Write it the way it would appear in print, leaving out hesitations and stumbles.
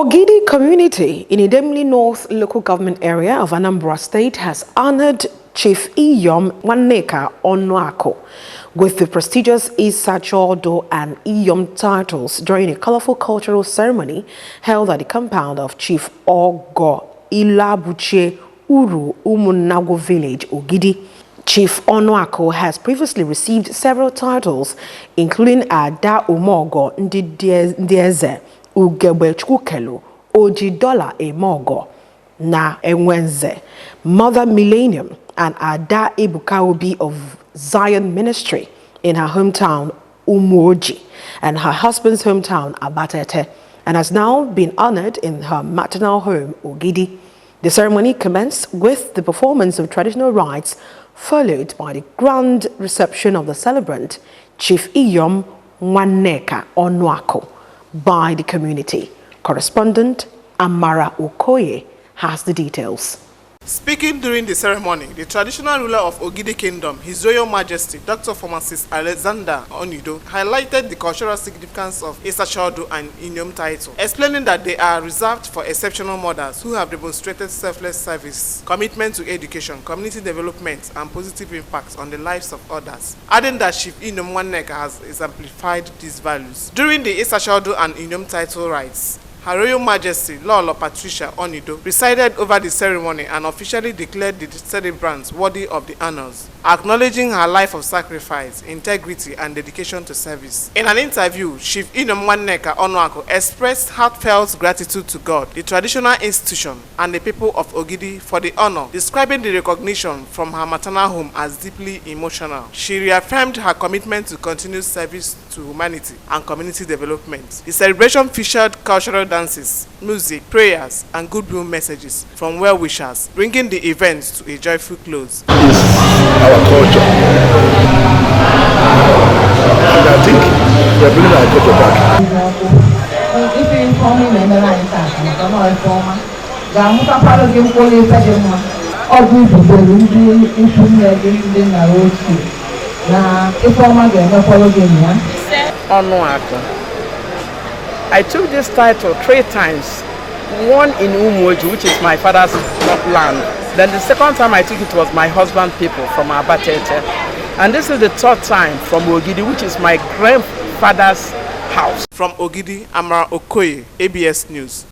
Ogidi community in Idemili North local government area of Anambra state has honored Chief Iyom Onuaku with the prestigious Isachodo and Iyom titles during a colorful cultural ceremony held at the compound of Chief Ogo Ilabuche Uru Umunago village, Ogidi. Chief Onuaku has previously received several titles, including Ada Umogo Ndieze, Ugebe Chukelu, Ojidola Emogo, Na Enwenze, Mother Millennium, and Ada Ibukaubi of Zion Ministry in her hometown, Umuoji, and her husband's hometown, Abatete, and has now been honored in her maternal home, Ogidi. The ceremony commenced with the performance of traditional rites, followed by the grand reception of the celebrant, Chief Iyom Onuaku, by the community. Correspondent Amara Okoye has the details. Speaking during the ceremony, the traditional ruler of Ogidi Kingdom, His Royal Majesty Dr. Pharmacist Alexander Onido, highlighted the cultural significance of Isachodo and Iyom title, explaining that they are reserved for exceptional mothers who have demonstrated selfless service, commitment to education, community development, and positive impact on the lives of others, adding that Chief Iyom has exemplified these values. During the Isachodo and Iyom title rites, Her Royal Majesty Lolo Patricia Onido presided over the ceremony and officially declared the celebrants worthy of the honors, acknowledging her life of sacrifice, integrity, and dedication to service. In an interview, Chief Iyom Onuaku expressed heartfelt gratitude to God, the traditional institution, and the people of Ogidi for the honor, describing the recognition from her maternal home as deeply emotional. She reaffirmed her commitment to continued service to humanity and community development. The celebration featured cultural dances, music, prayers, and goodwill messages from well-wishers, bringing the event to a joyful close. Our culture, and I think we are bringing our culture back. Onuaku. I took this title 3 times. One in Umuoji, which is my father's land. Then the second time I took it was my husband's people from Abatete. And this is the 3rd time from Ogidi, which is my grandfather's house. From Ogidi, Amara Okoye, ABS News.